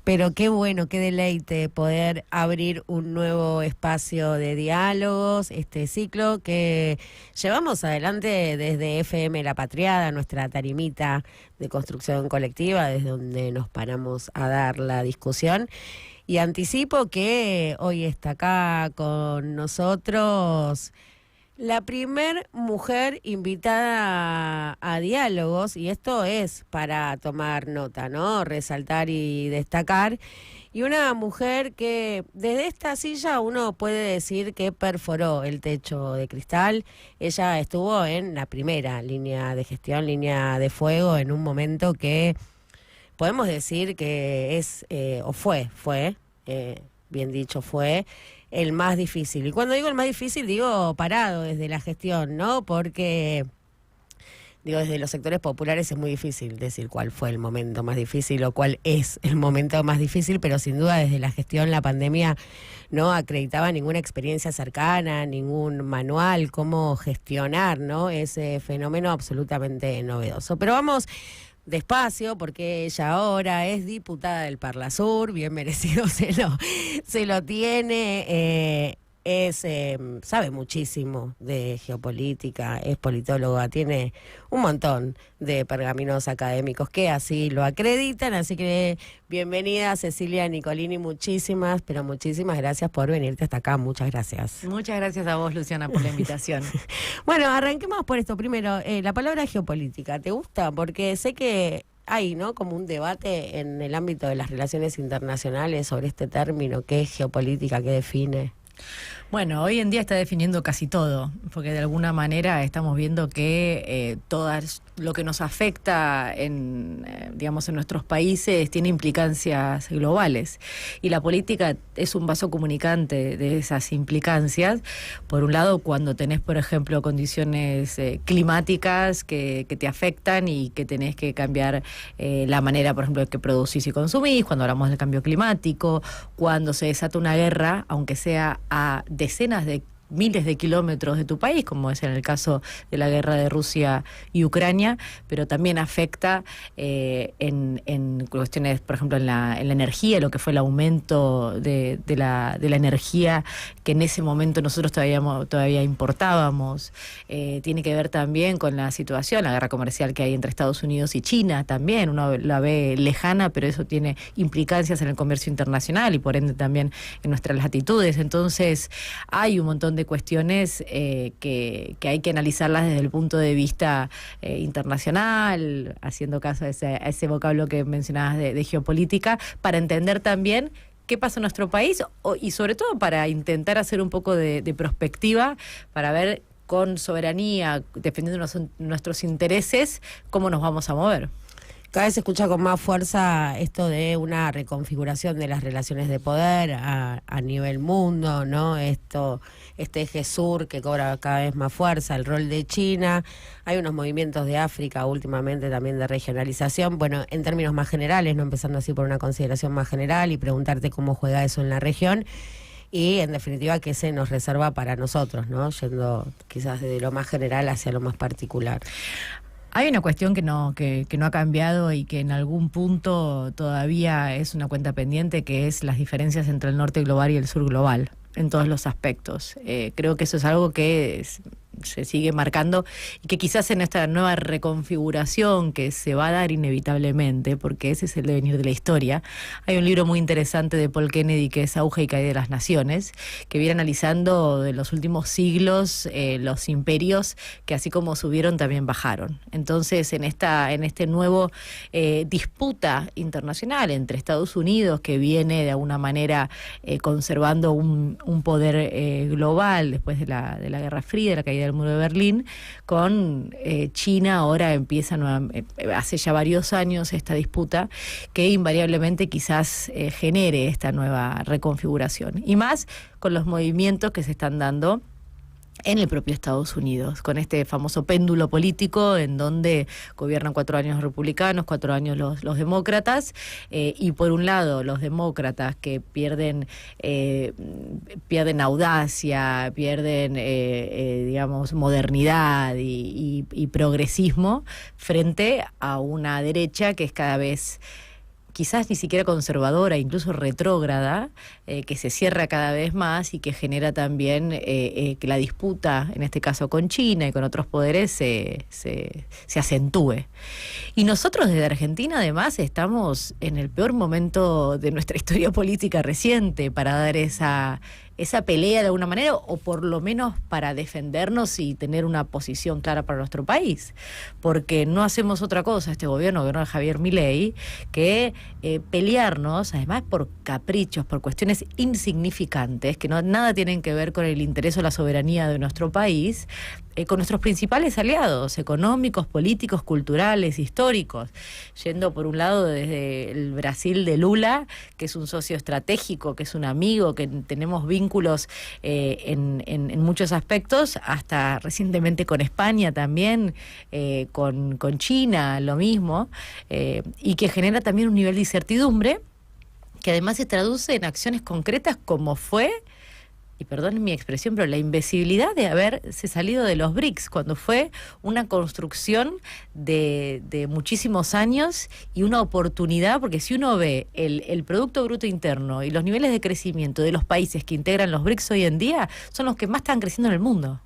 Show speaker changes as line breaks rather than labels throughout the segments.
Pero qué bueno, qué deleite poder abrir un nuevo espacio de diálogos, este ciclo que llevamos adelante desde FM La Patriada, nuestra tarimita de construcción colectiva, desde donde nos paramos a dar la discusión. Y anticipo que hoy está acá con nosotros la primer mujer invitada a diálogos, y esto es para tomar nota, ¿no? Resaltar y destacar. Y una mujer que desde esta silla uno puede decir que perforó el techo de cristal. Ella estuvo en la primera línea de gestión, línea de fuego, en un momento que podemos decir que es, bien dicho, fue el más difícil. Y cuando digo el más difícil, digo parado desde la gestión, ¿no? Porque, digo, desde los sectores populares es muy difícil decir cuál fue el momento más difícil o cuál es el momento más difícil, pero sin duda desde la gestión la pandemia no acreditaba ninguna experiencia cercana, ningún manual, cómo gestionar, ¿no? Ese fenómeno absolutamente novedoso. Pero vamos despacio, porque ella ahora es diputada del Parlasur, bien merecido se lo tiene, sabe muchísimo de geopolítica, es politóloga, tiene un montón de pergaminos académicos que así lo acreditan, así que bienvenida Cecilia Nicolini, muchísimas gracias por venirte hasta acá, muchas gracias.
Muchas gracias a vos, Luciana, por la invitación.
Bueno, arranquemos por esto. Primero, la palabra geopolítica, ¿te gusta? Porque sé que hay, ¿no?, como un debate en el ámbito de las relaciones internacionales sobre este término, ¿qué es geopolítica, qué define?
Bueno, hoy en día está definiendo casi todo, porque de alguna manera estamos viendo que todo lo que nos afecta digamos, en nuestros países tiene implicancias globales. Y la política es un vaso comunicante de esas implicancias. Por un lado, cuando tenés, por ejemplo, condiciones climáticas que te afectan y que tenés que cambiar la manera, por ejemplo, que producís y consumís, cuando hablamos del cambio climático, cuando se desata una guerra, aunque sea a decenas de miles de kilómetros de tu país, como es en el caso de la guerra de Rusia y Ucrania, pero también afecta en cuestiones, por ejemplo, en la energía, lo que fue el aumento de la energía que en ese momento nosotros todavía importábamos. Tiene que ver también con la situación, la guerra comercial que hay entre Estados Unidos y China también. Uno la ve lejana, pero eso tiene implicancias en el comercio internacional y por ende también en nuestras latitudes. Entonces, hay un montón de cuestiones que hay que analizarlas desde el punto de vista internacional, haciendo caso a ese vocablo que mencionabas de geopolítica, para entender también qué pasa en nuestro país y sobre todo para intentar hacer un poco de perspectiva, para ver con soberanía, defendiendo nuestros intereses, cómo nos vamos a mover.
Cada vez se escucha con más fuerza esto de una reconfiguración de las relaciones de poder a nivel mundo, ¿no? Este eje sur que cobra cada vez más fuerza, el rol de China. Hay unos movimientos de África últimamente también de regionalización. Bueno, en términos más generales, no empezando así por una consideración más general y preguntarte cómo juega eso en la región. Y, en definitiva, qué se nos reserva para nosotros, ¿no? Yendo quizás desde lo más general hacia lo más particular.
Hay una cuestión que no ha cambiado y que en algún punto todavía es una cuenta pendiente, que es las diferencias entre el norte global y el sur global, en todos los aspectos. Creo que eso es algo que se sigue marcando y que quizás en esta nueva reconfiguración que se va a dar inevitablemente, porque ese es el devenir de la historia. Hay un libro muy interesante de Paul Kennedy que es Auge y Caída de las Naciones, que viene analizando de los últimos siglos los imperios que así como subieron también bajaron. Entonces en este nuevo disputa internacional entre Estados Unidos, que viene de alguna manera conservando un poder global después de la Guerra Fría, de la caída del muro de Berlín, con China ahora empieza hace ya varios años esta disputa que invariablemente quizás genere esta nueva reconfiguración. Y más con los movimientos que se están dando en el propio Estados Unidos, con este famoso péndulo político en donde gobiernan 4 años los republicanos, 4 años los demócratas, y por un lado los demócratas que pierden audacia, pierden digamos modernidad y progresismo frente a una derecha que es cada vez quizás ni siquiera conservadora, incluso retrógrada, que se cierra cada vez más y que genera también que la disputa, en este caso con China y con otros poderes, se acentúe. Y nosotros desde Argentina, además, estamos en el peor momento de nuestra historia política reciente para dar esa pelea de alguna manera, o por lo menos para defendernos y tener una posición clara para nuestro país, porque no hacemos otra cosa, este gobierno de Javier Milei, que pelearnos, además por caprichos, por cuestiones insignificantes, que nada tienen que ver con el interés o la soberanía de nuestro país, con nuestros principales aliados económicos, políticos, culturales, históricos, yendo por un lado desde el Brasil de Lula, que es un socio estratégico, que es un amigo, que tenemos vínculos en muchos aspectos, hasta recientemente con España también, con China, lo mismo, y que genera también un nivel de incertidumbre, que además se traduce en acciones concretas como fue, y perdonen mi expresión, pero la invisibilidad de haberse salido de los BRICS, cuando fue una construcción de muchísimos años y una oportunidad, porque si uno ve el Producto Bruto Interno y los niveles de crecimiento de los países que integran los BRICS hoy en día, son los que más están creciendo en el mundo.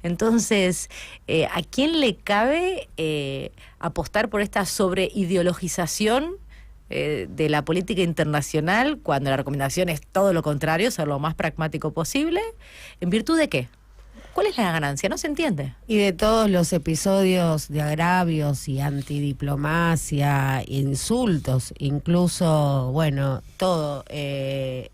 Entonces, ¿a quién le cabe apostar por esta sobreideologización de la política internacional, cuando la recomendación es todo lo contrario, ser lo más pragmático posible? ¿En virtud de qué? ¿Cuál es la ganancia? No se entiende.
Y de todos los episodios de agravios y antidiplomacia, insultos, incluso, bueno, todo,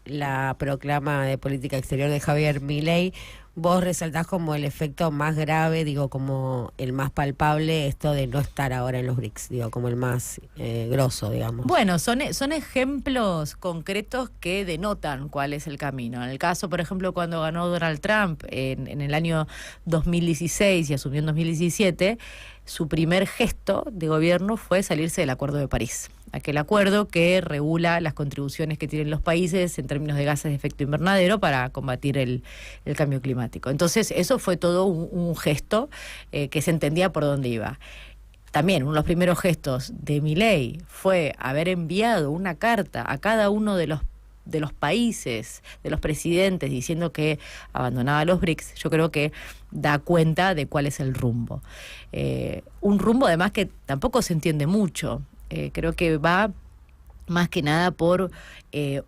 la proclama de política exterior de Javier Milei, vos resaltás como el efecto más grave, digo, como el más palpable, esto de no estar ahora en los BRICS, digo, como el más grosso, digamos.
Bueno, son ejemplos concretos que denotan cuál es el camino. En el caso, por ejemplo, cuando ganó Donald Trump en el año 2016 y asumió en 2017, su primer gesto de gobierno fue salirse del Acuerdo de París. Aquel acuerdo que regula las contribuciones que tienen los países en términos de gases de efecto invernadero para combatir el cambio climático. Entonces, eso fue todo un gesto que se entendía por dónde iba. También uno de los primeros gestos de Milei fue haber enviado una carta a cada uno de los países, de los presidentes, diciendo que abandonaba los BRICS. Yo creo que da cuenta de cuál es el rumbo. Un rumbo además que tampoco se entiende mucho. Creo que va más que nada por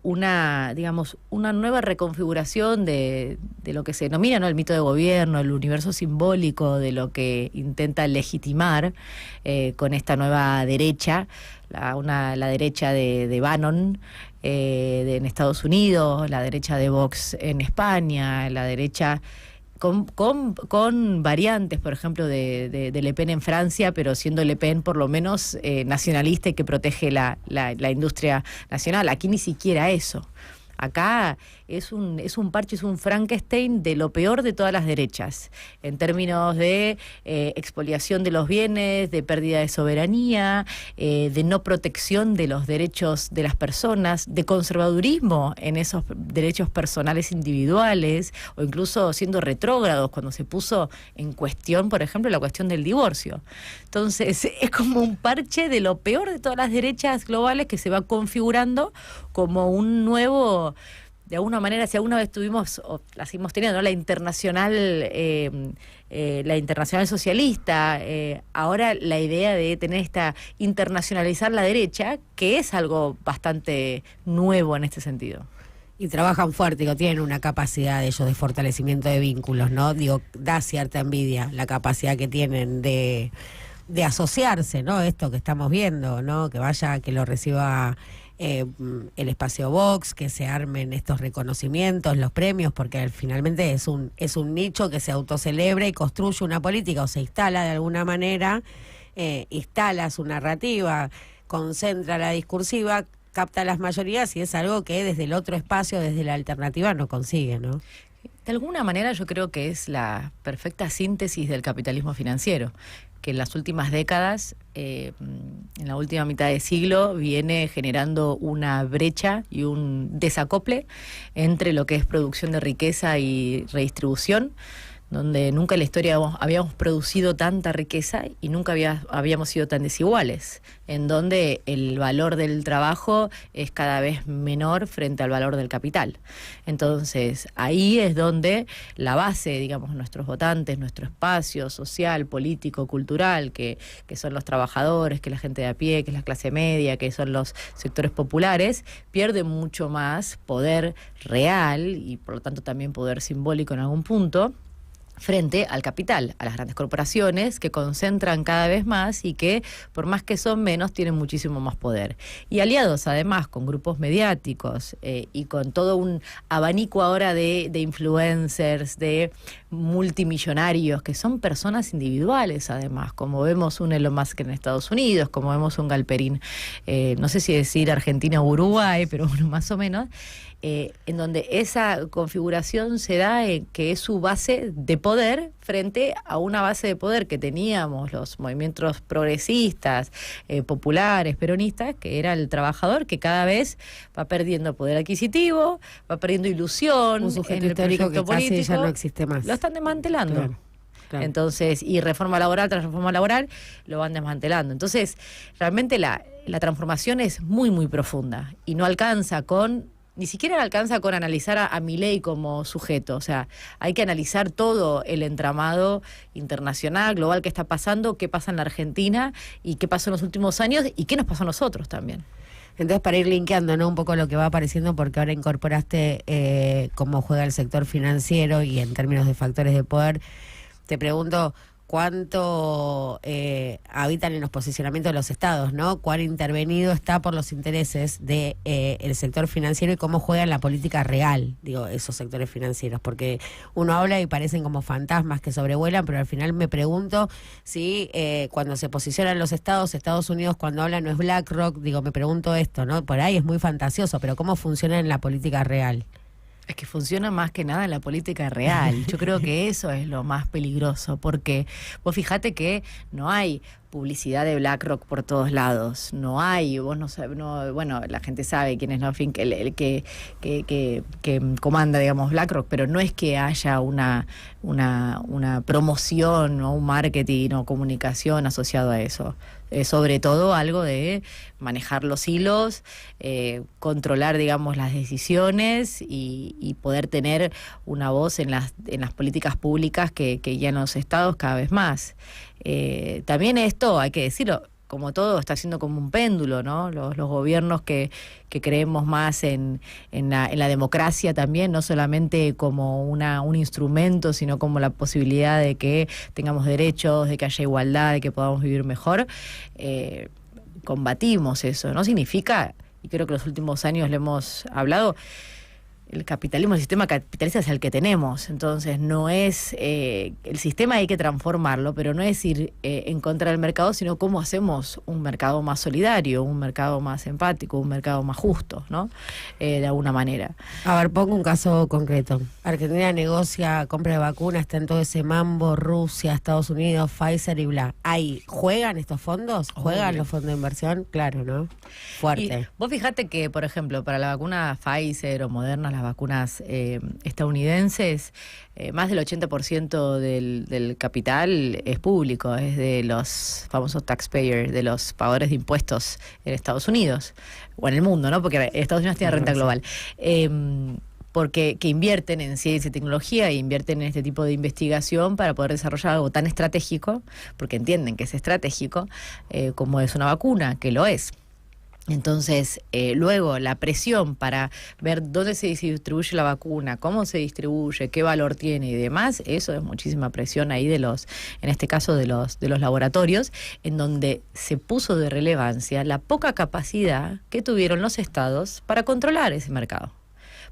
una nueva reconfiguración de lo que se denomina, ¿no?, el mito de gobierno, el universo simbólico de lo que intenta legitimar con esta nueva derecha, la derecha de Bannon en Estados Unidos, la derecha de Vox en España, la derecha con variantes, por ejemplo, de Le Pen en Francia, pero siendo Le Pen por lo menos nacionalista y que protege la industria nacional. Aquí ni siquiera eso. Acá es un parche, es un Frankenstein de lo peor de todas las derechas, en términos de expoliación de los bienes, de pérdida de soberanía, de no protección de los derechos de las personas, de conservadurismo en esos derechos personales individuales, o incluso siendo retrógrados cuando se puso en cuestión, por ejemplo, la cuestión del divorcio. Entonces, es como un parche de lo peor de todas las derechas globales que se va configurando como un nuevo, de alguna manera, si alguna vez tuvimos, o la seguimos teniendo, ¿no?, la internacional socialista, ahora la idea de tener internacionalizar la derecha, que es algo bastante nuevo en este sentido.
Y trabajan fuerte, digo, tienen una capacidad de ellos de fortalecimiento de vínculos, ¿no? Digo, da cierta envidia la capacidad que tienen de asociarse, ¿no? Esto que estamos viendo, ¿no? Que lo reciba el espacio Vox, que se armen estos reconocimientos, los premios, porque finalmente es un nicho que se autocelebra y construye una política, o se instala de alguna manera, instala su narrativa, concentra la discursiva, capta las mayorías, y es algo que desde el otro espacio, desde la alternativa, no consigue, ¿no?
De alguna manera yo creo que es la perfecta síntesis del capitalismo financiero, que en las últimas décadas, en la última mitad de siglo, viene generando una brecha y un desacople entre lo que es producción de riqueza y redistribución, donde nunca en la historia habíamos producido tanta riqueza y nunca habíamos sido tan desiguales, en donde el valor del trabajo es cada vez menor frente al valor del capital. Entonces, ahí es donde la base, digamos, nuestros votantes, nuestro espacio social, político, cultural, que son los trabajadores, que es la gente de a pie, que es la clase media, que son los sectores populares, pierde mucho más poder real y por lo tanto también poder simbólico en algún punto, frente al capital, a las grandes corporaciones que concentran cada vez más y que, por más que son menos, tienen muchísimo más poder. Y aliados, además, con grupos mediáticos y con todo un abanico ahora de influencers, de multimillonarios, que son personas individuales, además, como vemos un Elon Musk en Estados Unidos, como vemos un Galperín, no sé si decir Argentina o Uruguay, pero bueno, más o menos, en donde esa configuración se da que es su base de poder frente a una base de poder que teníamos los movimientos progresistas, populares, peronistas, que era el trabajador, que cada vez va perdiendo poder adquisitivo, va perdiendo ilusión.
Un sujeto
en el
histórico
proyecto
que casi
político.
ya no existe más.
Lo están desmantelando.
Claro, claro.
Entonces, y reforma laboral tras reforma laboral, lo van desmantelando. Entonces, realmente la transformación es muy, muy profunda y no alcanza ni siquiera alcanza con analizar a Milei como sujeto. O sea, hay que analizar todo el entramado internacional, global que está pasando, qué pasa en la Argentina y qué pasó en los últimos años y qué nos pasó a nosotros también.
Entonces, para ir linkeando, ¿no?, un poco lo que va apareciendo, porque ahora incorporaste cómo juega el sector financiero y en términos de factores de poder, te pregunto cuánto habitan en los posicionamientos de los estados, ¿no? Cuán intervenido está por los intereses de el sector financiero y cómo juega en la política real, digo, esos sectores financieros, porque uno habla y parecen como fantasmas que sobrevuelan, pero al final me pregunto si cuando se posicionan los Estados Unidos cuando hablan no es BlackRock, digo, me pregunto esto, ¿no? Por ahí es muy fantasioso, pero ¿cómo funciona en la política real?
Es que funciona más que nada en la política real. Yo creo que eso es lo más peligroso, porque vos fijate que no hay publicidad de BlackRock por todos lados, no hay, vos no sabés, bueno, la gente sabe quién es el que comanda, digamos, BlackRock, pero no es que haya una promoción o un marketing o comunicación asociado a eso. Sobre todo algo de manejar los hilos, controlar, digamos, las decisiones y poder tener una voz en las políticas públicas que ya en los estados cada vez más. También esto, hay que decirlo, como todo, está siendo como un péndulo, ¿no? Los gobiernos que creemos más en la democracia también, no solamente como un instrumento, sino como la posibilidad de que tengamos derechos, de que haya igualdad, de que podamos vivir mejor, combatimos eso. No significa, y creo que los últimos años le hemos hablado, el capitalismo, el sistema capitalista es el que tenemos, entonces no es, el sistema hay que transformarlo, pero no es ir en contra del mercado, sino cómo hacemos un mercado más solidario, un mercado más empático, un mercado más justo, ¿no? De alguna manera.
A ver, pongo un caso concreto. Argentina negocia compra de vacunas, está en todo ese mambo, Rusia, Estados Unidos, Pfizer y bla. ¿Ahí juegan estos fondos? ¿Juegan los fondos de inversión? Claro, ¿no? Fuerte.
Y vos fijate que, por ejemplo, para la vacuna Pfizer o Moderna, las vacunas estadounidenses, más del 80% del capital es público, es de los famosos taxpayers, de los pagadores de impuestos en Estados Unidos, o en el mundo, ¿no? Porque Estados Unidos tiene renta global. Porque que invierten en ciencia y tecnología e invierten en este tipo de investigación para poder desarrollar algo tan estratégico, porque entienden que es estratégico, como es una vacuna, que lo es. Entonces, luego la presión para ver dónde se distribuye la vacuna, cómo se distribuye, qué valor tiene y demás, eso es muchísima presión ahí en este caso de los laboratorios, en donde se puso de relevancia la poca capacidad que tuvieron los estados para controlar ese mercado,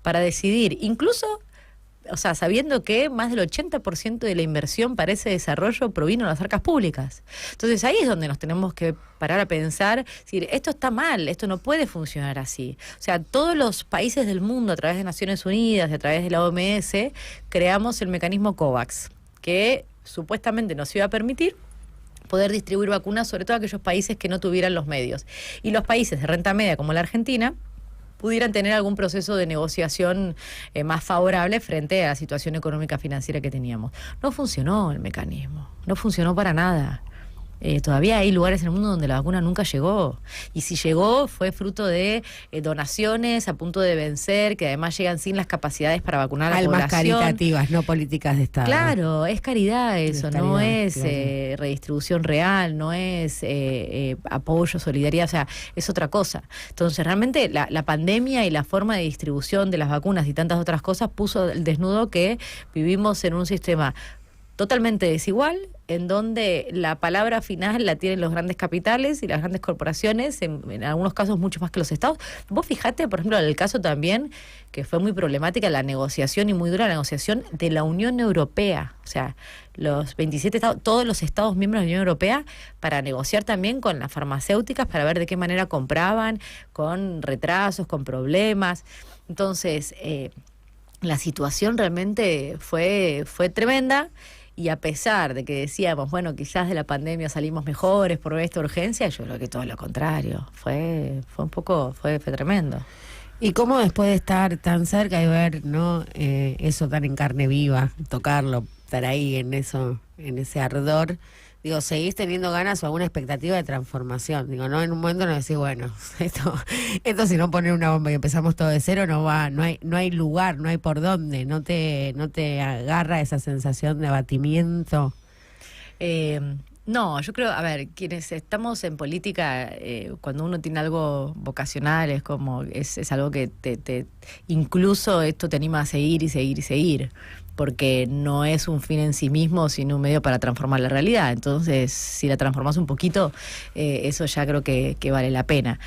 para decidir, incluso, o sea, sabiendo que más del 80% de la inversión para ese desarrollo provino de las arcas públicas. Entonces ahí es donde nos tenemos que parar a pensar, decir, esto está mal, esto no puede funcionar así. O sea, todos los países del mundo, a través de Naciones Unidas, a través de la OMS, creamos el mecanismo COVAX, que supuestamente nos iba a permitir poder distribuir vacunas, sobre todo a aquellos países que no tuvieran los medios. Y los países de renta media, como la Argentina, pudieran tener algún proceso de negociación más favorable frente a la situación económica financiera que teníamos. No funcionó el mecanismo, no funcionó para nada. Todavía hay lugares en el mundo donde la vacuna nunca llegó, y si llegó fue fruto de donaciones a punto de vencer, que además llegan sin las capacidades para vacunar a la población.
Almas caritativas, no políticas de Estado.
Claro, es caridad eso,
Es caridad,
no es
claro.
redistribución real, no es apoyo, solidaridad, o sea, es otra cosa. Entonces realmente la pandemia y la forma de distribución de las vacunas y tantas otras cosas puso el desnudo que vivimos en un sistema totalmente desigual, en donde la palabra final la tienen los grandes capitales y las grandes corporaciones, en algunos casos mucho más que los estados. Vos fijate, por ejemplo, en el caso también, que fue muy problemática la negociación y muy dura la negociación de la Unión Europea, o sea, los 27 estados, todos los estados miembros de la Unión Europea, para negociar también con las farmacéuticas, para ver de qué manera compraban, con retrasos, con problemas. Entonces, la situación realmente fue tremenda. Y a pesar de que decíamos, bueno, quizás de la pandemia salimos mejores por esta urgencia, yo creo que todo lo contrario. Fue tremendo.
¿Y cómo después de estar tan cerca y ver, no, eso tan en carne viva, tocarlo, estar ahí en eso, en ese ardor, digo, seguís teniendo ganas o alguna expectativa de transformación? Digo, no, en un momento no decís, bueno, esto si no poner una bomba y empezamos todo de cero no va, no hay lugar, no hay por dónde, no te agarra esa sensación de abatimiento.
No, yo creo, a ver, quienes estamos en política, cuando uno tiene algo vocacional, es algo que incluso esto te anima a seguir y seguir y seguir, porque no es un fin en sí mismo, sino un medio para transformar la realidad. Entonces, si la transformas un poquito, eso ya creo que vale la pena.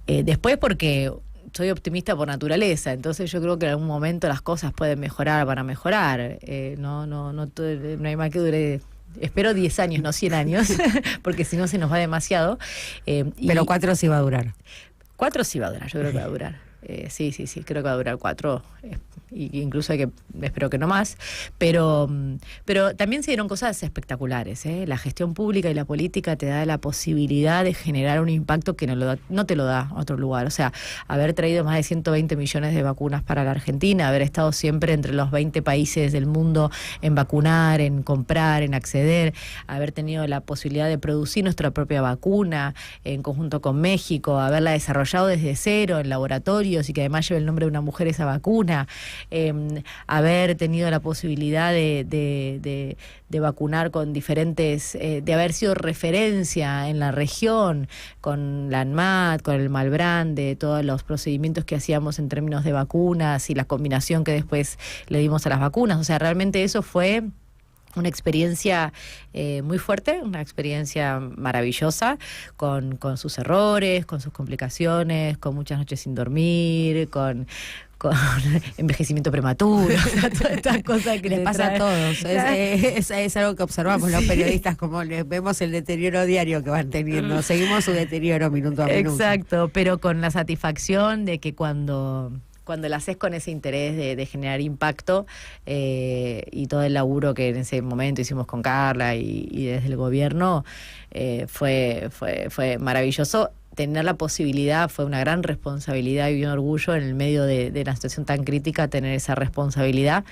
Después, porque soy optimista por naturaleza, entonces yo creo que en algún momento las cosas pueden mejorar, van a mejorar. No hay más que dure. Espero 10 años, no 100 años, porque si no se nos va demasiado.
Pero 4 sí va a durar.
4 sí va a durar, yo creo que va a durar. Sí, creo que va a durar 4. Y incluso espero que no más, pero también se dieron cosas espectaculares, ¿eh? La gestión pública y la política te da la posibilidad de generar un impacto que no te lo da otro lugar. O sea, haber traído más de 120 millones de vacunas para la Argentina, haber estado siempre entre los 20 países del mundo en vacunar, en comprar, en acceder, haber tenido la posibilidad de producir nuestra propia vacuna en conjunto con México, haberla desarrollado desde cero en laboratorios y que además lleve el nombre de una mujer esa vacuna. Haber tenido la posibilidad de vacunar con diferentes, de haber sido referencia en la región, con la ANMAT, con el Malbrán, de todos los procedimientos que hacíamos en términos de vacunas y la combinación que después le dimos a las vacunas. O sea, realmente eso fue una experiencia muy fuerte, una experiencia maravillosa, con sus errores, con sus complicaciones, con muchas noches sin dormir, con envejecimiento prematuro, todas estas cosas que
les pasa a todos. Es algo que observamos los periodistas, como les vemos el deterioro diario que van teniendo. Seguimos su deterioro minuto a minuto.
Exacto, pero con la satisfacción de que cuando la haces con ese interés de generar impacto, y todo el laburo que en ese momento hicimos con Carla y desde el gobierno, fue maravilloso. Tener la posibilidad, fue una gran responsabilidad y un orgullo en el medio de una situación tan crítica, tener esa responsabilidad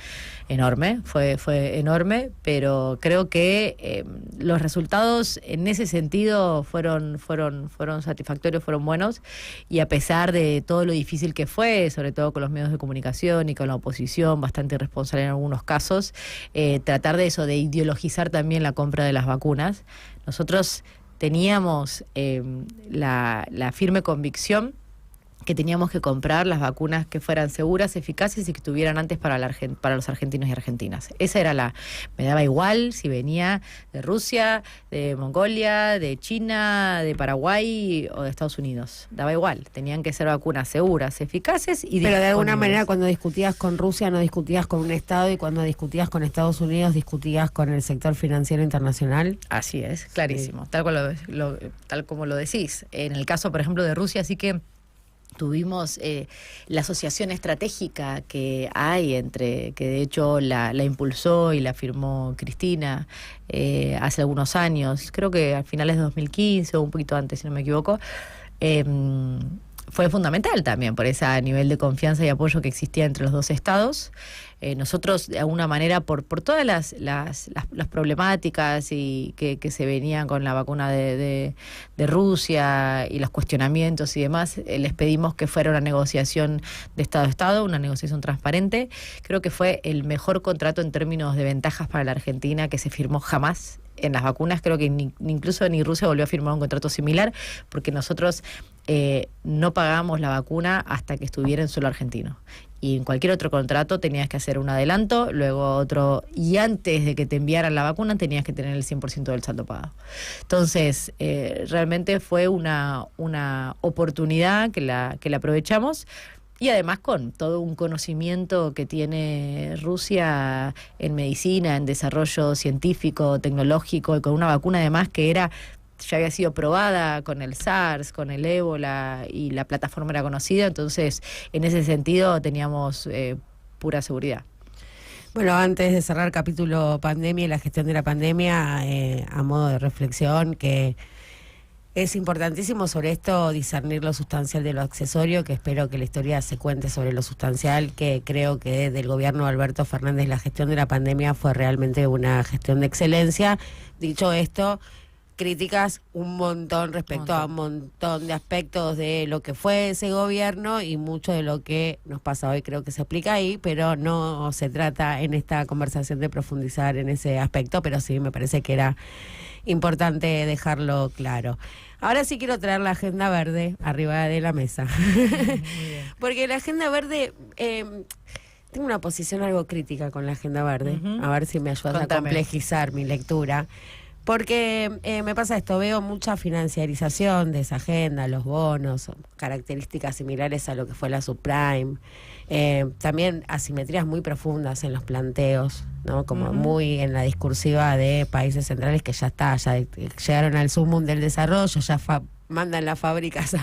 enorme, fue enorme, pero creo que los resultados en ese sentido fueron satisfactorios, fueron buenos, y a pesar de todo lo difícil que fue, sobre todo con los medios de comunicación y con la oposición, bastante irresponsable en algunos casos, tratar de eso, de ideologizar también la compra de las vacunas. Nosotros teníamos la firme convicción que teníamos que comprar las vacunas que fueran seguras, eficaces y que estuvieran antes para los argentinos y argentinas. Esa era me daba igual si venía de Rusia, de Mongolia, de China, de Paraguay o de Estados Unidos. Daba igual, tenían que ser vacunas seguras, eficaces y
Pero de alguna manera cuando discutías con Rusia no discutías con un Estado, y cuando discutías con Estados Unidos discutías con el sector financiero internacional.
Así es, clarísimo, sí. Tal como lo decís. En el caso, por ejemplo, de Rusia, sí que tuvimos la asociación estratégica que hay que de hecho la impulsó y la firmó Cristina hace algunos años, creo que a finales de 2015 o un poquito antes, si no me equivoco. fue fundamental también por ese nivel de confianza y apoyo que existía entre los dos estados. Nosotros, de alguna manera, por todas las problemáticas y que se venían con la vacuna de Rusia y los cuestionamientos y demás, les pedimos que fuera una negociación de Estado a Estado, una negociación transparente. Creo que fue el mejor contrato en términos de ventajas para la Argentina que se firmó jamás en las vacunas. Creo que incluso ni Rusia volvió a firmar un contrato similar, porque nosotros no pagábamos la vacuna hasta que estuviera en suelo argentino. Y en cualquier otro contrato tenías que hacer un adelanto, luego otro, y antes de que te enviaran la vacuna tenías que tener el 100% del saldo pagado. Entonces, realmente fue una oportunidad que la aprovechamos. Y además con todo un conocimiento que tiene Rusia en medicina, en desarrollo científico, tecnológico, y con una vacuna además que ya había sido probada con el SARS, con el ébola, y la plataforma era conocida. Entonces, en ese sentido teníamos pura seguridad.
Bueno, antes de cerrar capítulo pandemia y la gestión de la pandemia, a modo de reflexión, que es importantísimo sobre esto discernir lo sustancial de lo accesorio, que espero que la historia se cuente sobre lo sustancial, que creo que del gobierno de Alberto Fernández la gestión de la pandemia fue realmente una gestión de excelencia. Dicho esto, críticas un montón respecto a un montón de aspectos de lo que fue ese gobierno, y mucho de lo que nos pasa hoy creo que se explica ahí, pero no se trata en esta conversación de profundizar en ese aspecto, pero sí me parece que era importante dejarlo claro. Ahora sí quiero traer la agenda verde arriba de la mesa. Porque la agenda verde, tengo una posición algo crítica con la agenda verde. A ver si me ayudas a complejizar mi lectura. Porque me pasa esto, veo mucha financiarización de esa agenda, los bonos, características similares a lo que fue la subprime, también asimetrías muy profundas en los planteos, ¿no? Como muy en la discursiva de países centrales que ya llegaron al sumum del desarrollo, ya mandan las fábricas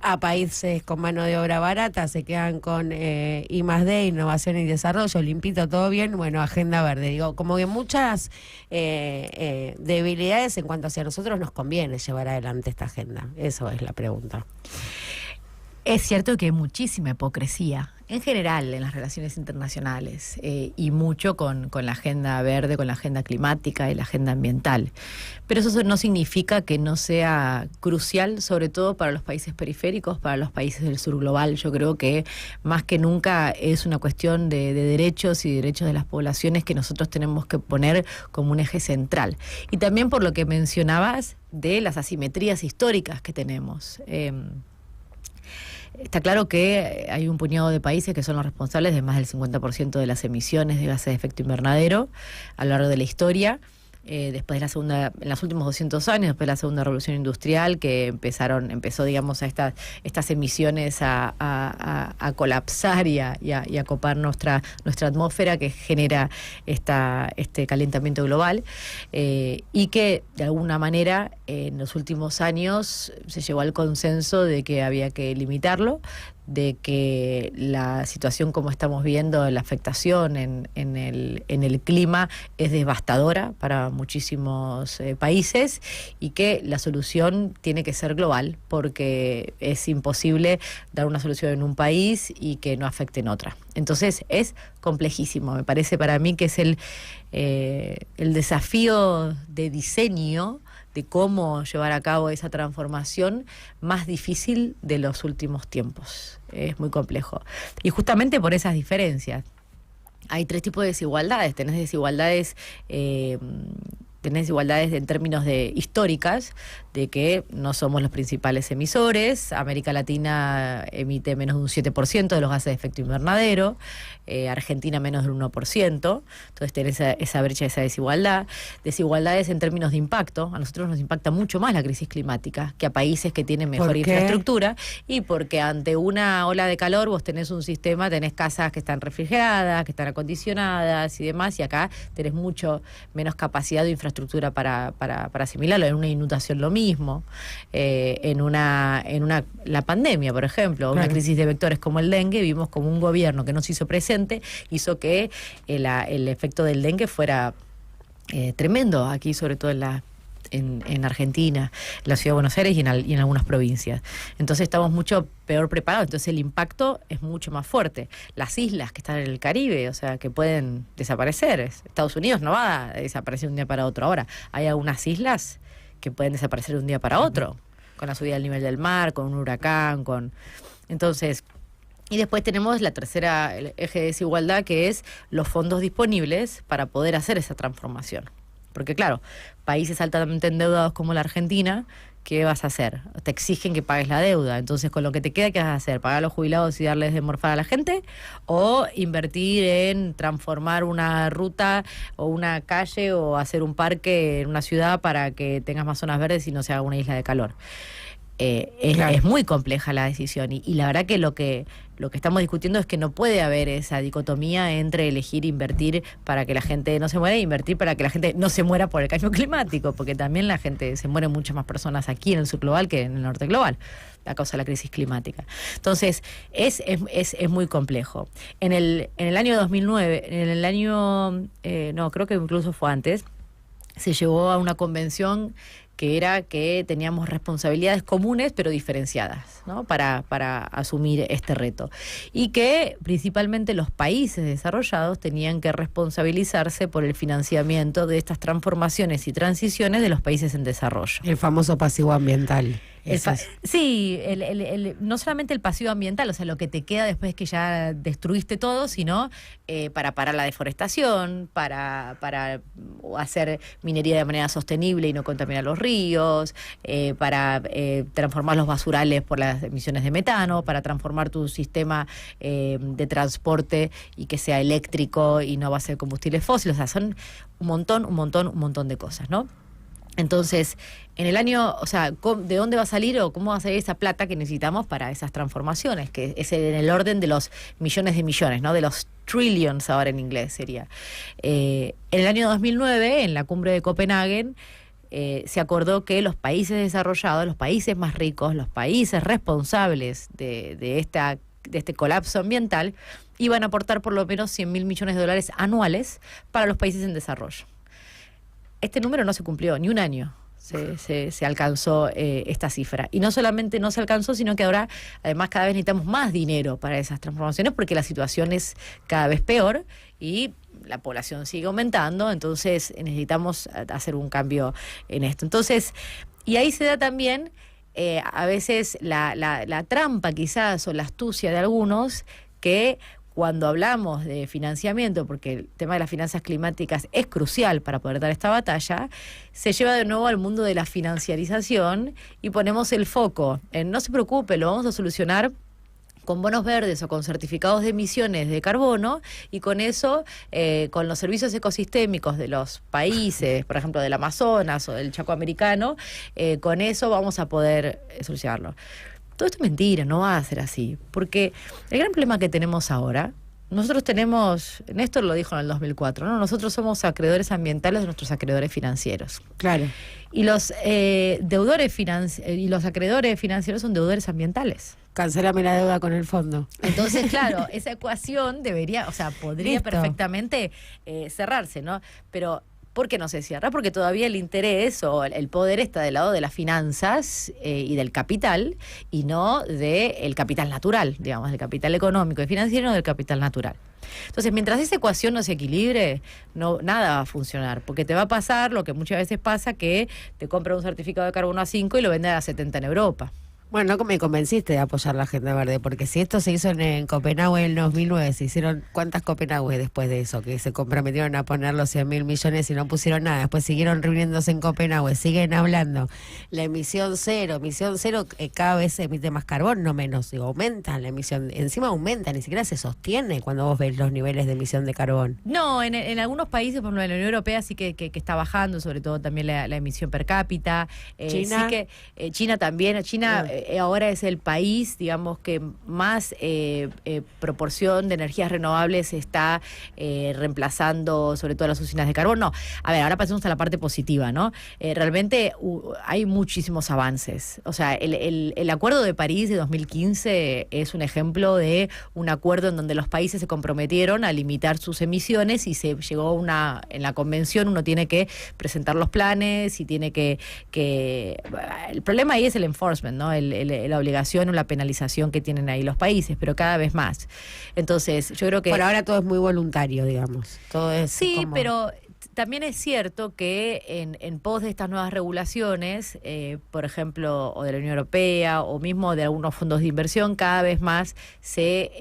a países con mano de obra barata, se quedan con I+D, innovación y desarrollo, limpito, todo bien. Bueno, agenda verde, digo, como que muchas debilidades en cuanto a si a nosotros nos conviene llevar adelante esta agenda. Eso es la pregunta.
Es cierto que hay muchísima hipocresía en general en las relaciones internacionales, y mucho con la agenda verde, con la agenda climática y la agenda ambiental. Pero eso no significa que no sea crucial, sobre todo para los países periféricos, para los países del sur global. Yo creo que más que nunca es una cuestión de derechos y derechos de las poblaciones que nosotros tenemos que poner como un eje central. Y también por lo que mencionabas de las asimetrías históricas que tenemos. Está claro que hay un puñado de países que son los responsables de más del 50% de las emisiones de gases de efecto invernadero a lo largo de la historia. Después de en los últimos 200 años, después de la segunda revolución industrial, que empezó, digamos, a estas emisiones a colapsar y a copar nuestra atmósfera, que genera este calentamiento global, y que de alguna manera en los últimos años se llegó al consenso de que había que limitarlo, de que la situación como estamos viendo, la afectación en el clima es devastadora para muchísimos países, y que la solución tiene que ser global, porque es imposible dar una solución en un país y que no afecte en otra. Entonces es complejísimo. Me parece para mí que es el desafío de diseño de cómo llevar a cabo esa transformación más difícil de los últimos tiempos. Es muy complejo. Y justamente por esas diferencias. Hay tres tipos de desigualdades. Tenés desigualdades en términos de históricas, de que no somos los principales emisores. América Latina emite menos de un 7% de los gases de efecto invernadero, Argentina menos del 1%, entonces tenés esa brecha, esa desigualdad. Desigualdades en términos de impacto. A nosotros nos impacta mucho más la crisis climática que a países que tienen mejor infraestructura, y porque ante una ola de calor vos tenés un sistema, tenés casas que están refrigeradas, que están acondicionadas y demás, y acá tenés mucho menos capacidad de infraestructura para asimilarlo. En una inundación lo mismo, la pandemia, por ejemplo, una crisis de vectores como el dengue, vimos como un gobierno que no se hizo presente hizo que el efecto del dengue fuera tremendo aquí, sobre todo en en Argentina, en la Ciudad de Buenos Aires y en algunas provincias. Entonces estamos mucho peor preparados, entonces el impacto es mucho más fuerte. Las islas que están en el Caribe, o sea, que pueden desaparecer. Estados Unidos no va a desaparecer de un día para otro. Ahora, hay algunas islas que pueden desaparecer de un día para otro, con la subida del nivel del mar, con un huracán, Entonces, y después tenemos el eje de desigualdad, que es los fondos disponibles para poder hacer esa transformación. Porque claro, países altamente endeudados como la Argentina, ¿qué vas a hacer? Te exigen que pagues la deuda. Entonces, con lo que te queda, ¿qué vas a hacer? ¿Pagar a los jubilados y darles de morfar a la gente? ¿O invertir en transformar una ruta o una calle o hacer un parque en una ciudad para que tengas más zonas verdes y no sea una isla de calor? Es muy compleja la decisión y la verdad que lo que estamos discutiendo es que no puede haber esa dicotomía entre elegir invertir para que la gente no se muera e invertir para que la gente no se muera por el cambio climático, porque también la gente se mueren muchas más personas aquí en el sur global que en el norte global a causa de la crisis climática. Entonces es muy complejo. En el año 2009, creo que incluso fue antes, se llevó a una convención que era que teníamos responsabilidades comunes pero diferenciadas, ¿no? para asumir este reto. Y que principalmente los países desarrollados tenían que responsabilizarse por el financiamiento de estas transformaciones y transiciones de los países en desarrollo.
El famoso pasivo ambiental.
Sí, no solamente el pasivo ambiental, o sea, lo que te queda después que ya destruiste todo, sino para parar la deforestación, para hacer minería de manera sostenible y no contaminar los ríos, para transformar los basurales por las emisiones de metano, para transformar tu sistema de transporte y que sea eléctrico y no va a ser combustibles fósiles. O sea, son un montón de cosas, ¿no? Entonces, en el año, o sea, ¿de dónde va a salir o cómo va a salir esa plata que necesitamos para esas transformaciones? Que es en el orden de los millones de millones, ¿no? De los trillions ahora en inglés sería. En el año 2009, en la cumbre de Copenhague, se acordó que los países desarrollados, los países más ricos, los países responsables de este colapso ambiental, iban a aportar por lo menos 100.000 millones de dólares anuales para los países en desarrollo. Este número no se cumplió, ni un año se alcanzó esta cifra. Y no solamente no se alcanzó, sino que ahora, además, cada vez necesitamos más dinero para esas transformaciones porque la situación es cada vez peor y la población sigue aumentando, entonces necesitamos hacer un cambio en esto. Entonces, y ahí se da también a veces la trampa quizás o la astucia de algunos que cuando hablamos de financiamiento, porque el tema de las finanzas climáticas es crucial para poder dar esta batalla, se lleva de nuevo al mundo de la financiarización y ponemos el foco en no se preocupe, lo vamos a solucionar con bonos verdes o con certificados de emisiones de carbono y con eso, con los servicios ecosistémicos de los países, por ejemplo del Amazonas o del Chaco americano, con eso vamos a poder solucionarlo. Todo esto es mentira, no va a ser así, porque el gran problema que tenemos ahora, nosotros tenemos, Néstor lo dijo en el 2004, ¿no? Nosotros somos acreedores ambientales de nuestros acreedores financieros.
Claro.
Y los los acreedores financieros son deudores ambientales.
Cancélame la deuda con el fondo.
Entonces, claro, esa ecuación podría
Listo.
Perfectamente cerrarse, ¿no? Pero ¿por qué no se cierra? Porque todavía el interés o el poder está del lado de las finanzas y del capital y no del capital natural, digamos, del capital económico y financiero, no del capital natural. Entonces, mientras esa ecuación no se equilibre, nada va a funcionar, porque te va a pasar lo que muchas veces pasa, que te compran un certificado de carbono a 5 y lo venden a 70 en Europa.
Bueno, no me convenciste de apoyar la agenda verde, porque si esto se hizo en Copenhague en el 2009, se hicieron ¿cuántas Copenhague después de eso? Que se comprometieron a poner los 100.000 millones y no pusieron nada. Después siguieron reuniéndose en Copenhague, siguen hablando. La emisión cero, cada vez se emite más carbón, no menos. Digo, aumenta la emisión, encima aumenta, ni siquiera se sostiene cuando vos ves los niveles de emisión de carbón.
No, en algunos países, por ejemplo en la Unión Europea sí que está bajando, sobre todo también la emisión per cápita.
China.
Sí que China también, ahora es el país, digamos, que más proporción de energías renovables está reemplazando sobre todo las usinas de carbón. No, a ver, ahora pasemos a la parte positiva, ¿no? Realmente hay muchísimos avances. O sea, el Acuerdo de París de 2015 es un ejemplo de un acuerdo en donde los países se comprometieron a limitar sus emisiones y se llegó a en la convención uno tiene que presentar los planes y tiene que el problema ahí es el enforcement, ¿no? La obligación o la penalización que tienen ahí los países, pero cada vez más. Entonces, yo creo que...
Por ahora todo es muy voluntario, digamos. Todo es
sí,
como...
pero también es cierto que en pos de estas nuevas regulaciones, por ejemplo, o de la Unión Europea, o mismo de algunos fondos de inversión, cada vez más se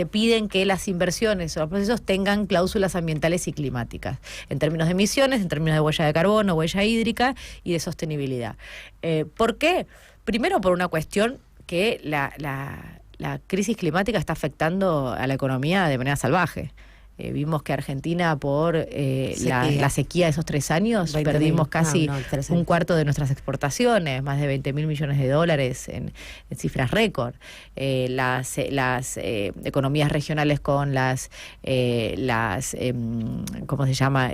piden que las inversiones o los procesos tengan cláusulas ambientales y climáticas, en términos de emisiones, en términos de huella de carbono, huella hídrica y de sostenibilidad. ¿Por qué? Primero por una cuestión que la crisis climática está afectando a la economía de manera salvaje. Vimos que Argentina, por la sequía de esos 3 años, perdimos casi un cuarto de nuestras exportaciones, más de 20.000 millones de dólares en cifras récord. Las economías regionales con ¿cómo se llama?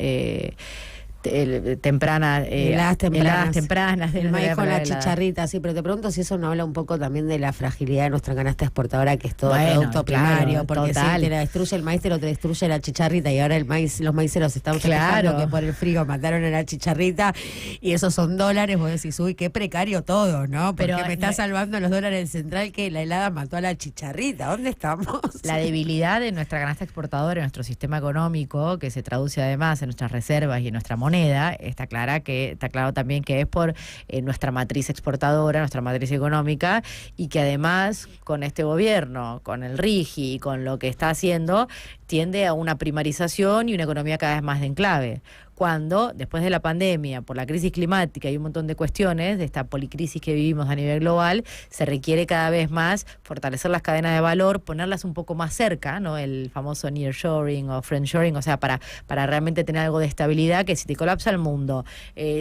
Heladas tempranas
el maíz con la chicharrita, sí, pero te pregunto si eso no habla un poco también de la fragilidad de nuestra canasta exportadora, que es todo producto primario, porque si te la destruye el maíz, te destruye la chicharrita, y ahora los maiceros están festejando que por el frío mataron a la chicharrita, y esos son dólares. Vos decís, uy, qué precario todo, ¿no? Porque me está salvando los dólares del central, que la helada mató a la chicharrita. ¿Dónde estamos?
La debilidad de nuestra canasta exportadora, en nuestro sistema económico, que se traduce además en nuestras reservas y en nuestra moneda, está claro también que es por nuestra matriz exportadora, nuestra matriz económica, y que además con este gobierno, con el RIGI y con lo que está haciendo, tiende a una primarización y una economía cada vez más de enclave. Cuando, después de la pandemia, por la crisis climática y un montón de cuestiones, de esta policrisis que vivimos a nivel global, se requiere cada vez más fortalecer las cadenas de valor, ponerlas un poco más cerca, ¿no? El famoso nearshoring o friendshoring, o sea, para realmente tener algo de estabilidad, que si te colapsa el mundo,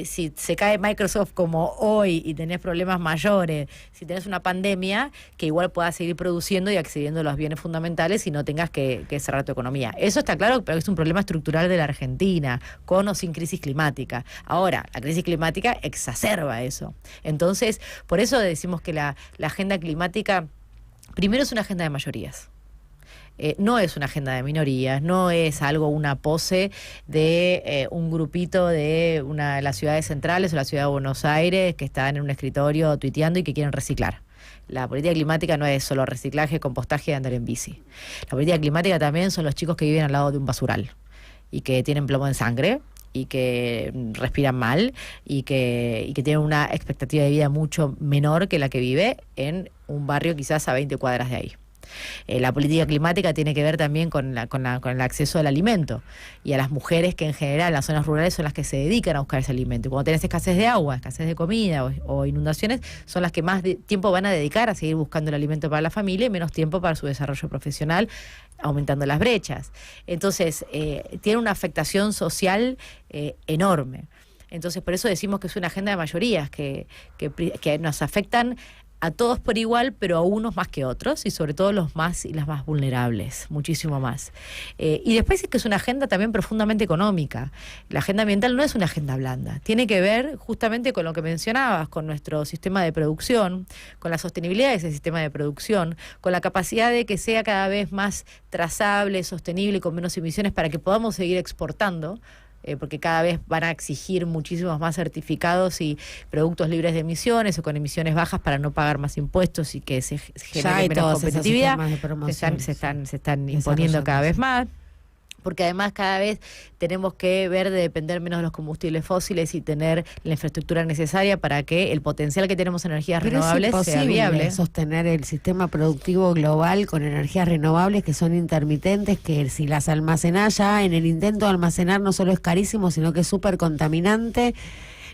si se cae Microsoft como hoy y tenés problemas mayores, si tenés una pandemia, que igual puedas seguir produciendo y accediendo a los bienes fundamentales y no tengas que cerrar tu economía. Eso está claro, pero es un problema estructural de la Argentina, con o sin crisis climática. Ahora, la crisis climática exacerba eso. Entonces, por eso decimos que la agenda climática, primero, es una agenda de mayorías. No es una agenda de minorías, no es una pose de un grupito de una de las ciudades centrales o la ciudad de Buenos Aires que están en un escritorio tuiteando y que quieren reciclar. La política climática no es solo reciclaje, compostaje y andar en bici. La política climática también son los chicos que viven al lado de un basural y que tienen plomo en sangre y que respiran mal y que tienen una expectativa de vida mucho menor que la que vive en un barrio quizás a 20 cuadras de ahí. La política climática tiene que ver también con el acceso al alimento, y a las mujeres que en general en las zonas rurales son las que se dedican a buscar ese alimento. Y cuando tenés escasez de agua, escasez de comida o inundaciones, son las que más tiempo van a dedicar a seguir buscando el alimento para la familia y menos tiempo para su desarrollo profesional, aumentando las brechas. Entonces, tiene una afectación social enorme. Entonces, por eso decimos que es una agenda de mayorías que nos afectan a todos por igual, pero a unos más que otros, y sobre todo los más y las más vulnerables, muchísimo más. Y después es que es una agenda también profundamente económica. La agenda ambiental no es una agenda blanda, tiene que ver justamente con lo que mencionabas, con nuestro sistema de producción, con la sostenibilidad de ese sistema de producción, con la capacidad de que sea cada vez más trazable, sostenible y con menos emisiones para que podamos seguir exportando, porque cada vez van a exigir muchísimos más certificados y productos libres de emisiones o con emisiones bajas para no pagar más impuestos y que se genere menos competitividad. Se están imponiendo cada vez más. Porque además cada vez tenemos que ver de depender menos de los combustibles fósiles y tener la infraestructura necesaria para que el potencial que tenemos en energías renovables sea viable.
Sostener el sistema productivo global con energías renovables que son intermitentes, que si las almacenás ya, en el intento de almacenar no solo es carísimo, sino que es súper contaminante.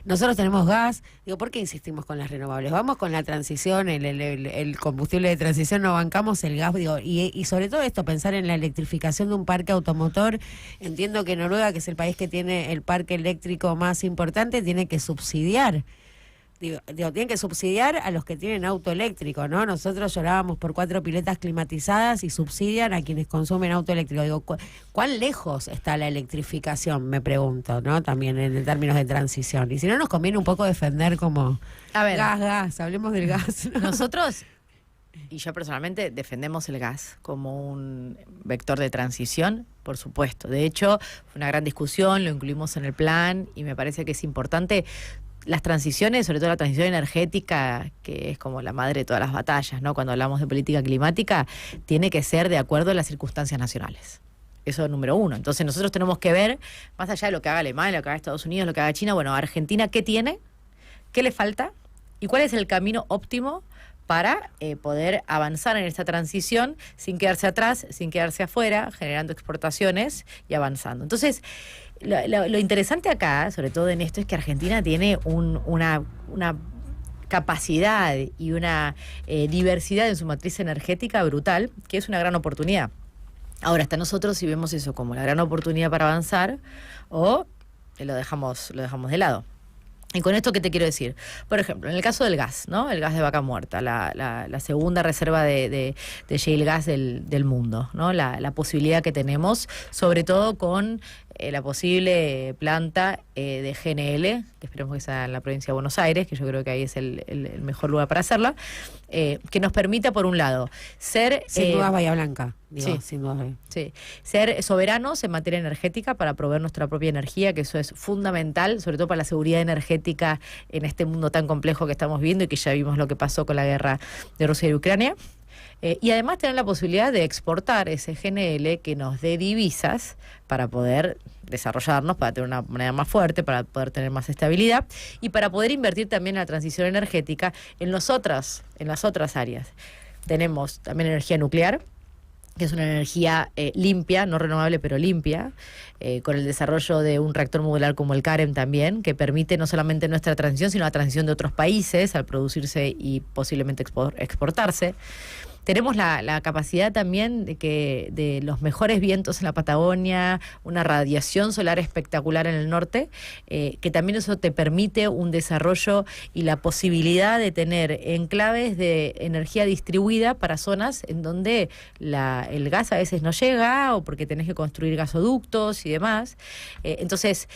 Nosotros tenemos gas. Digo, ¿por qué insistimos con las renovables? Vamos con la transición, el combustible de transición, no bancamos el gas. Digo, y sobre todo esto, pensar en la electrificación de un parque automotor. Entiendo que Noruega, que es el país que tiene el parque eléctrico más importante, tiene que subsidiar tienen que subsidiar a los que tienen auto eléctrico, ¿no? Nosotros llorábamos por 4 piletas climatizadas y subsidian a quienes consumen auto eléctrico. Digo, ¿cuán lejos está la electrificación? Me pregunto, ¿no? También en términos de transición. Y si no, nos conviene un poco defender como gas, hablemos del gas, ¿no?
Nosotros, y yo personalmente, defendemos el gas como un vector de transición, por supuesto. De hecho, fue una gran discusión, lo incluimos en el plan y me parece que es importante. Las transiciones, sobre todo la transición energética, que es como la madre de todas las batallas, ¿no? Cuando hablamos de política climática, tiene que ser de acuerdo a las circunstancias nacionales. Eso es número uno. Entonces nosotros tenemos que ver, más allá de lo que haga Alemania, lo que haga Estados Unidos, lo que haga China, bueno, Argentina, ¿qué tiene? ¿Qué le falta? ¿Y cuál es el camino óptimo para poder avanzar en esta transición sin quedarse atrás, sin quedarse afuera, generando exportaciones y avanzando? Entonces, lo interesante acá, sobre todo en esto, es que Argentina tiene una capacidad y una diversidad en su matriz energética brutal, que es una gran oportunidad. Ahora, está nosotros si vemos eso como la gran oportunidad para avanzar o lo dejamos de lado. ¿Y con esto qué te quiero decir? Por ejemplo, en el caso del gas, ¿no? El gas de vaca muerta, la segunda reserva de shale gas del mundo, ¿no? La posibilidad que tenemos, sobre todo con la posible planta de GNL, que esperemos que sea en la provincia de Buenos Aires, que yo creo que ahí es el mejor lugar para hacerla, que nos permita, por un lado, ser...
Sin dudas Bahía Blanca, digo,
sí,
sin dudas.
Sí, ser soberanos en materia energética para proveer nuestra propia energía, que eso es fundamental, sobre todo para la seguridad energética en este mundo tan complejo que estamos viendo y que ya vimos lo que pasó con la guerra de Rusia y Ucrania. Y además tener la posibilidad de exportar ese GNL que nos dé divisas para poder desarrollarnos, para tener una moneda más fuerte, para poder tener más estabilidad y para poder invertir también en la transición energética en las otras áreas. Tenemos también energía nuclear, que es una energía limpia, no renovable, pero limpia, con el desarrollo de un reactor modular como el CAREM también, que permite no solamente nuestra transición, sino la transición de otros países al producirse y posiblemente exportarse. Tenemos la capacidad también de los mejores vientos en la Patagonia, una radiación solar espectacular en el norte, que también eso te permite un desarrollo y la posibilidad de tener enclaves de energía distribuida para zonas en donde el gas a veces no llega o porque tenés que construir gasoductos y demás. Entonces,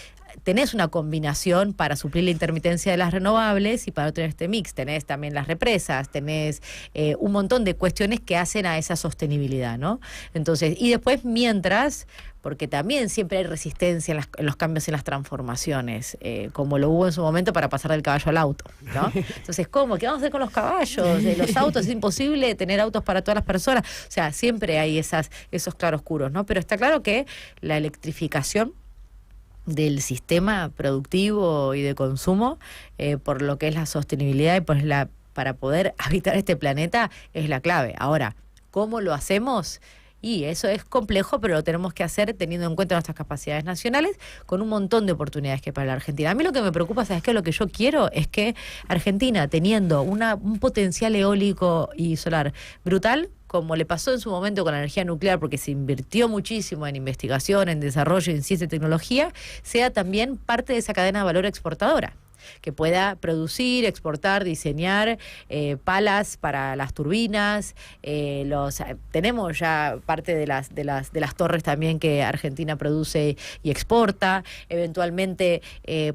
tenés una combinación para suplir la intermitencia de las renovables y para tener este mix. Tenés también las represas, tenés un montón de cuestiones que hacen a esa sostenibilidad, ¿no? Entonces, y después mientras, porque también siempre hay resistencia en los cambios en las transformaciones, como lo hubo en su momento para pasar del caballo al auto, ¿no? Entonces, ¿cómo? ¿Qué vamos a hacer con los caballos? Los autos, es imposible tener autos para todas las personas. O sea, siempre hay esos claroscuros, ¿no? Pero está claro que la electrificación del sistema productivo y de consumo, por lo que es la sostenibilidad y para poder habitar este planeta, es la clave. Ahora, ¿cómo lo hacemos? Y eso es complejo, pero lo tenemos que hacer teniendo en cuenta nuestras capacidades nacionales, con un montón de oportunidades que para la Argentina. A mí lo que me preocupa, ¿sabes qué? Lo que yo quiero es que Argentina, teniendo un potencial eólico y solar brutal, como le pasó en su momento con la energía nuclear, porque se invirtió muchísimo en investigación, en desarrollo, en ciencia y tecnología, sea también parte de esa cadena de valor exportadora, que pueda producir, exportar, diseñar palas para las turbinas. Tenemos ya parte de las torres también que Argentina produce y exporta. Eventualmente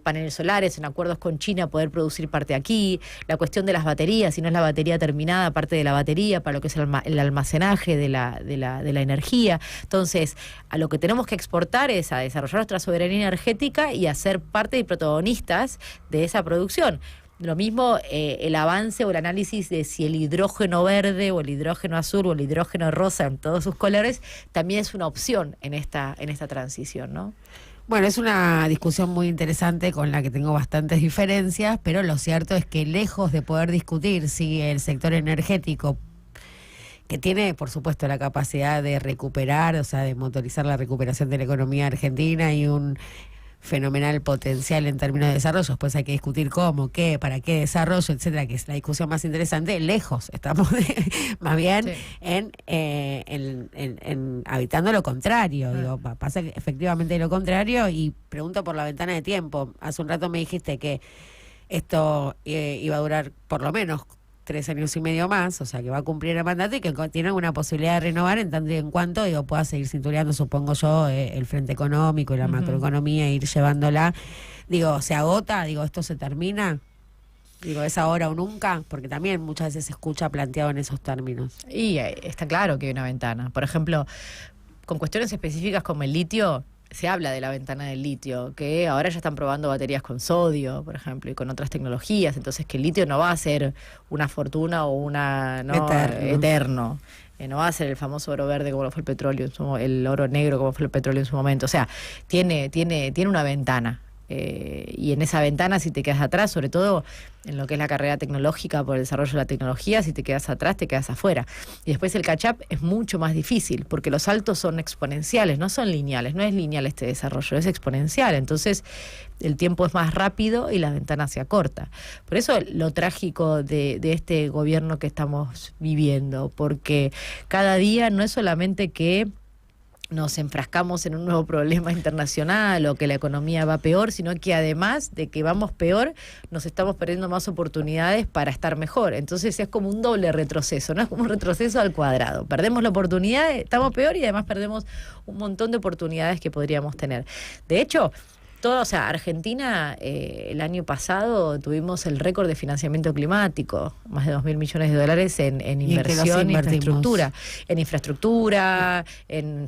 paneles solares en acuerdos con China, poder producir parte aquí. La cuestión de las baterías, si no es la batería terminada, parte de la batería para lo que es el almacenaje de la energía. Entonces, a lo que tenemos que exportar es a desarrollar nuestra soberanía energética y a ser parte y protagonistas de esa producción. Lo mismo el avance o el análisis de si el hidrógeno verde o el hidrógeno azul o el hidrógeno rosa en todos sus colores también es una opción en esta transición, ¿no?
Bueno, es una discusión muy interesante con la que tengo bastantes diferencias, pero lo cierto es que lejos de poder discutir si el sector energético, que tiene, por supuesto, la capacidad de recuperar, o sea, de motorizar la recuperación de la economía argentina y un fenomenal potencial en términos de desarrollo, pues hay que discutir cómo, qué, para qué desarrollo, etcétera, que es la discusión más interesante. Lejos estamos más bien sí. en habitando lo contrario. Digo, pasa efectivamente lo contrario y pregunto por la ventana de tiempo. Hace un rato me dijiste que esto iba a durar por lo menos 3 años y medio más, o sea que va a cumplir el mandato y que tiene una posibilidad de renovar en tanto y en cuanto, digo, pueda seguir cintureando, supongo yo, el frente económico y la macroeconomía, e ir llevándola. Digo, ¿se agota? Digo, ¿esto se termina? Digo, ¿es ahora o nunca? Porque también muchas veces se escucha planteado en esos términos.
Y está claro que hay una ventana. Por ejemplo, con cuestiones específicas como el litio, se habla de la ventana del litio, que ahora ya están probando baterías con sodio, por ejemplo, y con otras tecnologías, entonces que el litio no va a ser una fortuna o una eterno. No va a ser el famoso oro verde como lo fue el petróleo, el oro negro como fue el petróleo en su momento. O sea, tiene una ventana. Y en esa ventana, si te quedas atrás, sobre todo en lo que es la carrera tecnológica por el desarrollo de la tecnología, si te quedas atrás, te quedas afuera. Y después el catch-up es mucho más difícil, porque los saltos son exponenciales, no son lineales, no es lineal este desarrollo, es exponencial. Entonces el tiempo es más rápido y la ventana se acorta. Por eso lo trágico de este gobierno que estamos viviendo, porque cada día no es solamente que nos enfrascamos en un nuevo problema internacional o que la economía va peor, sino que además de que vamos peor, nos estamos perdiendo más oportunidades para estar mejor. Entonces es como un doble retroceso, ¿no? Es como un retroceso al cuadrado. Perdemos la oportunidad, estamos peor y además perdemos un montón de oportunidades que podríamos tener. De hecho, Argentina el año pasado tuvimos el récord de financiamiento climático, más de 2.000 millones de dólares en inversión en infraestructura, en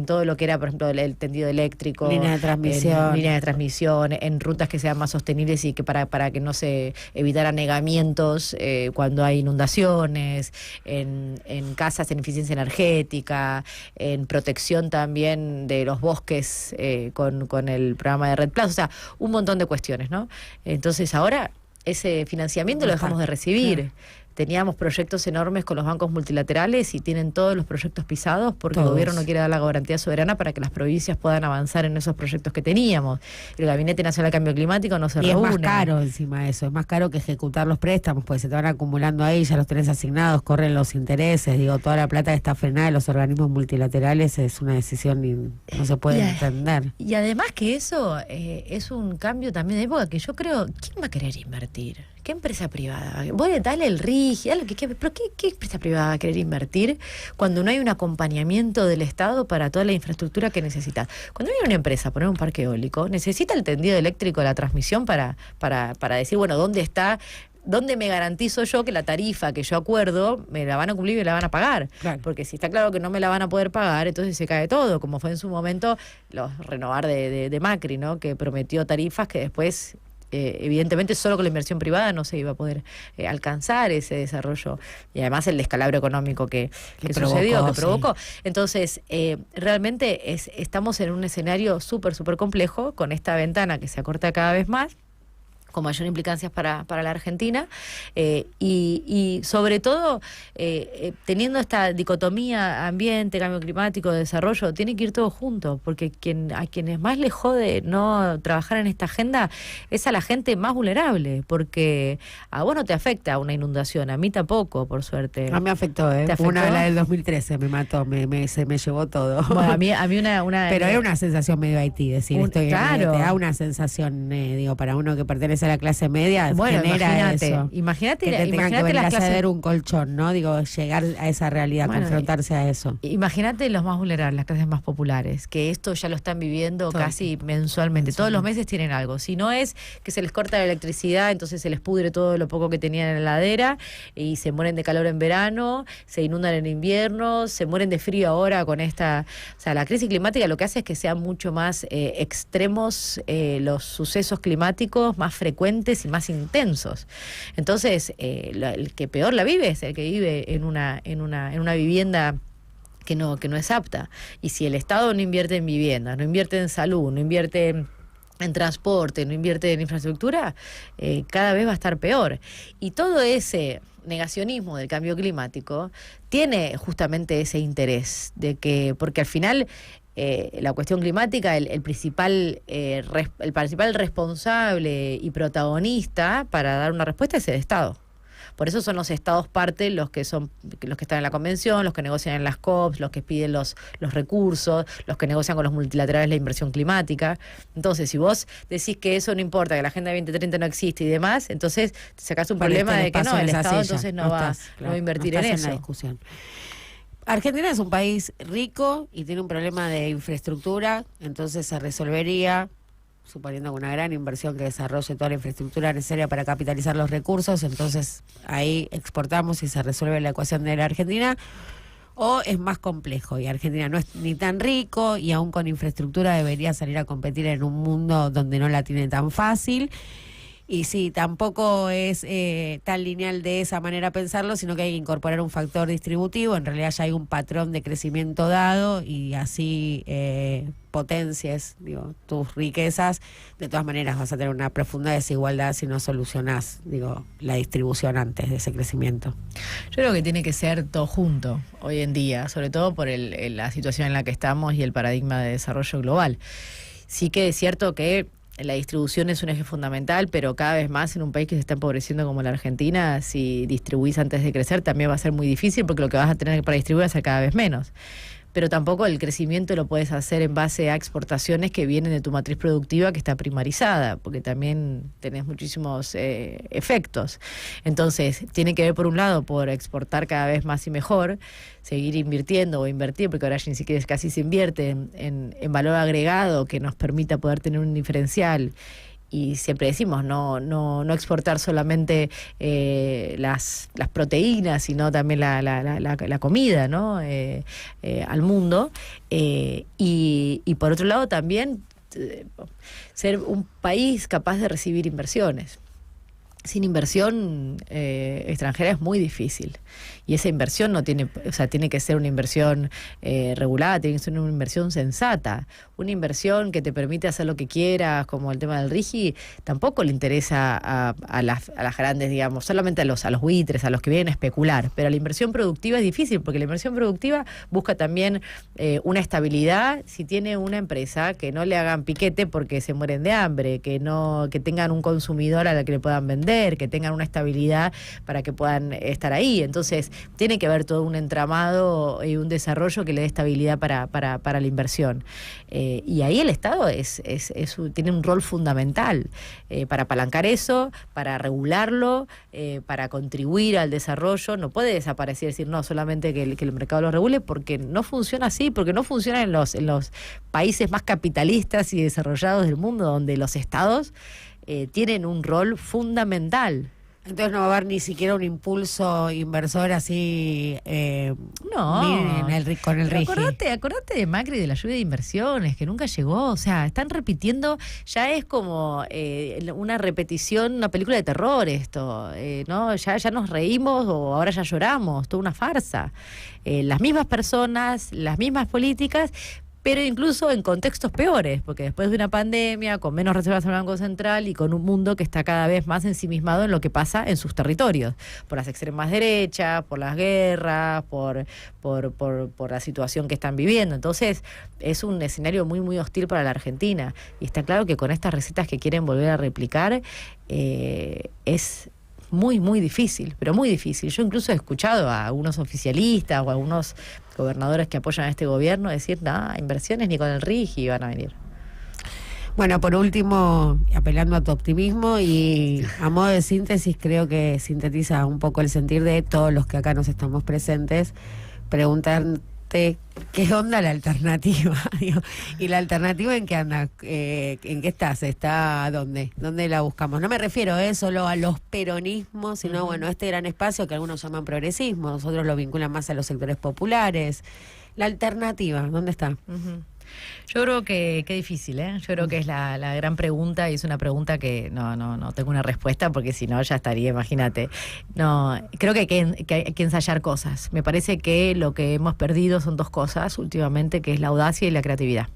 todo lo que era, por ejemplo, el tendido eléctrico,
línea de transmisión,
en rutas que sean más sostenibles y que para que no se evitar anegamientos cuando hay inundaciones, en casas en eficiencia energética, en protección también de los bosques con el programa de Red Plus, o sea, un montón de cuestiones, ¿no? Entonces ahora ese financiamiento lo dejamos de recibir. Claro. Teníamos proyectos enormes con los bancos multilaterales y tienen todos los proyectos pisados porque el gobierno no quiere dar la garantía soberana para que las provincias puedan avanzar en esos proyectos que teníamos. El Gabinete Nacional de Cambio Climático no se reúne.
Es más caro encima de eso, es más caro que ejecutar los préstamos, porque se te van acumulando ahí, ya los tenés asignados, corren los intereses, digo, toda la plata que está frenada de los organismos multilaterales es una decisión y no se puede entender.
Y además que eso es un cambio también de época que yo creo, ¿quién va a querer invertir? ¿Qué empresa privada? Vos dale el RIGI, pero ¿qué empresa privada va a querer invertir cuando no hay un acompañamiento del Estado para toda la infraestructura que necesita? Cuando viene una empresa a poner un parque eólico, necesita el tendido eléctrico, la transmisión para decir, bueno, ¿dónde me garantizo yo que la tarifa que yo acuerdo me la van a cumplir y me la van a pagar? Claro. Porque si está claro que no me la van a poder pagar, entonces se cae todo, como fue en su momento los renovar de Macri, ¿no? Que prometió tarifas que después evidentemente solo con la inversión privada no se iba a poder alcanzar ese desarrollo y además el descalabro económico que provocó. Sí. Entonces, realmente estamos en un escenario súper complejo con esta ventana que se acorta cada vez más, con mayor implicancias para la Argentina, y sobre todo teniendo esta dicotomía ambiente, cambio climático, desarrollo, tiene que ir todo junto, porque a quienes más les jode no trabajar en esta agenda es a la gente más vulnerable, porque a vos no te afecta una inundación, a mí tampoco, por suerte.
A mí me afectó, ¿Te afectó? La del 2013 me mató, se me llevó todo.
Bueno, a mí una
pero era una sensación medio Haití, decir esto, claro. Te da una sensación, digo, para uno que pertenece a la clase media,
bueno,
genera eso.
Imagínate
que te tengan que venir a ceder un colchón, ¿no? Digo, llegar a esa realidad, confrontarse a eso.
Imagínate los más vulnerables, las clases más populares, que esto ya lo están viviendo casi mensualmente. Todos los meses tienen algo. Si no es que se les corta la electricidad, entonces se les pudre todo lo poco que tenían en la heladera y se mueren de calor en verano, se inundan en invierno, se mueren de frío ahora con esta... O sea, la crisis climática lo que hace es que sean mucho más extremos los sucesos climáticos, más frecuentes y más intensos. Entonces, el que peor la vive es el que vive en una vivienda que no es apta. Y si el Estado no invierte en vivienda, no invierte en salud, no invierte en transporte, no invierte en infraestructura, cada vez va a estar peor. Y todo ese negacionismo del cambio climático tiene justamente ese interés de que, porque al final la cuestión climática, el principal responsable y protagonista para dar una respuesta es el Estado. Por eso son los estados parte los que están en la convención, los que negocian en las COPs, los que piden los recursos, los que negocian con los multilaterales la inversión climática. Entonces, si vos decís que eso no importa, que la Agenda 2030 no existe y demás, entonces te sacás un problema de que no, el Estado entonces no va a invertir en eso.
La discusión. Argentina es un país rico y tiene un problema de infraestructura, entonces se resolvería, suponiendo una gran inversión que desarrolle toda la infraestructura necesaria para capitalizar los recursos, entonces ahí exportamos y se resuelve la ecuación de la Argentina. O es más complejo y Argentina no es ni tan rico y aún con infraestructura debería salir a competir en un mundo donde no la tiene tan fácil. Y sí, tampoco es tan lineal de esa manera pensarlo, sino que hay que incorporar un factor distributivo. En realidad ya hay un patrón de crecimiento dado y así potencies, tus riquezas. De todas maneras vas a tener una profunda desigualdad si no solucionás, la distribución antes de ese crecimiento.
Yo creo que tiene que ser todo junto hoy en día, sobre todo por la situación en la que estamos y el paradigma de desarrollo global. Sí que es cierto que la distribución es un eje fundamental, pero cada vez más en un país que se está empobreciendo como la Argentina, si distribuís antes de crecer también va a ser muy difícil porque lo que vas a tener para distribuir va a ser cada vez menos. Pero tampoco el crecimiento lo puedes hacer en base a exportaciones que vienen de tu matriz productiva que está primarizada, porque también tenés muchísimos efectos. Entonces, tiene que ver por un lado por exportar cada vez más y mejor, seguir invirtiendo o invertir, porque ahora ya ni siquiera casi se invierte en valor agregado que nos permita poder tener un diferencial. Y siempre decimos, no exportar solamente las proteínas, sino también la comida, ¿no? Al mundo. Y por otro lado también ser un país capaz de recibir inversiones. Sin inversión extranjera es muy difícil. Y esa inversión tiene que ser una inversión regulada, tiene que ser una inversión sensata. Una inversión que te permite hacer lo que quieras, como el tema del RIGI, tampoco le interesa a las grandes, digamos, solamente a los buitres, a los que vienen a especular. Pero la inversión productiva es difícil, porque la inversión productiva busca también una estabilidad. Si tiene una empresa, que no le hagan piquete porque se mueren de hambre, que tengan un consumidor a la que le puedan vender, que tengan una estabilidad para que puedan estar ahí. Entonces, tiene que haber todo un entramado y un desarrollo que le dé estabilidad para la inversión. Y ahí el Estado tiene un rol fundamental para apalancar eso, para regularlo, para contribuir al desarrollo. No puede desaparecer, decir, no, solamente que el mercado lo regule, porque no funciona así, porque no funciona en los países más capitalistas y desarrollados del mundo, donde los Estados tienen un rol fundamental.
Entonces no va a haber ni siquiera un impulso inversor así con el RIGI.
Acordate de Macri, de la lluvia de inversiones, que nunca llegó. O sea, están repitiendo, ya es como una repetición, una película de terror esto, ¿no? Ya nos reímos o ahora ya lloramos, toda una farsa. Las mismas personas, las mismas políticas, pero incluso en contextos peores, porque después de una pandemia, con menos reservas en el Banco Central y con un mundo que está cada vez más ensimismado en lo que pasa en sus territorios, por las extremas derechas, por las guerras, por la situación que están viviendo. Entonces, es un escenario muy, muy hostil para la Argentina. Y está claro que con estas recetas que quieren volver a replicar, es muy, muy difícil, pero muy difícil. Yo incluso he escuchado a algunos oficialistas o a algunos gobernadores que apoyan a este gobierno decir, inversiones ni con el RIGI van a venir.
Bueno, por último, apelando a tu optimismo y a modo de síntesis, creo que sintetiza un poco el sentir de todos los que acá nos estamos presentes, preguntarte qué onda la alternativa. ¿Y la alternativa en qué anda? ¿En qué estás? ¿Está dónde? ¿Dónde la buscamos? No me refiero solo a los peronismos, sino bueno, este gran espacio que algunos llaman progresismo, nosotros lo vinculan más a los sectores populares. La alternativa, ¿dónde está?
Yo creo que difícil, ¿eh? Yo creo que es la gran pregunta, y es una pregunta que no tengo una respuesta, porque si no ya estaría, imagínate. No, creo que hay que ensayar cosas. Me parece que lo que hemos perdido son dos cosas últimamente, que es la audacia y la creatividad.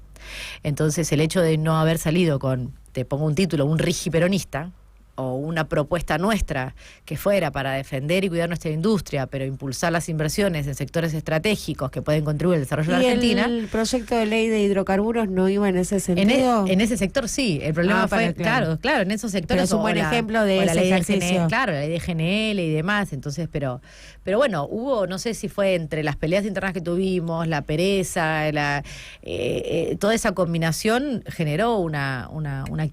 Entonces, el hecho de no haber salido con, te pongo un título, un RIGI peronista, o una propuesta nuestra que fuera para defender y cuidar nuestra industria, pero impulsar las inversiones en sectores estratégicos que pueden contribuir al desarrollo de la Argentina.
¿El proyecto de ley de hidrocarburos no iba en ese sentido?
En ese sector sí, el problema fue, claro, en esos sectores.
Pero es un buen ejemplo de ese ejercicio.
Claro, la ley de GNL y demás, entonces, pero bueno, hubo, no sé si fue entre las peleas internas que tuvimos, la pereza, toda esa combinación generó una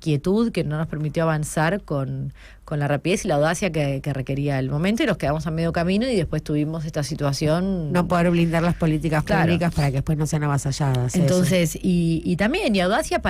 quietud que no nos permitió avanzar con la rapidez y la audacia que requería el momento, y nos quedamos a medio camino y después tuvimos esta situación.
No poder blindar las políticas públicas para que después no sean avasalladas.
Entonces, y también, y audacia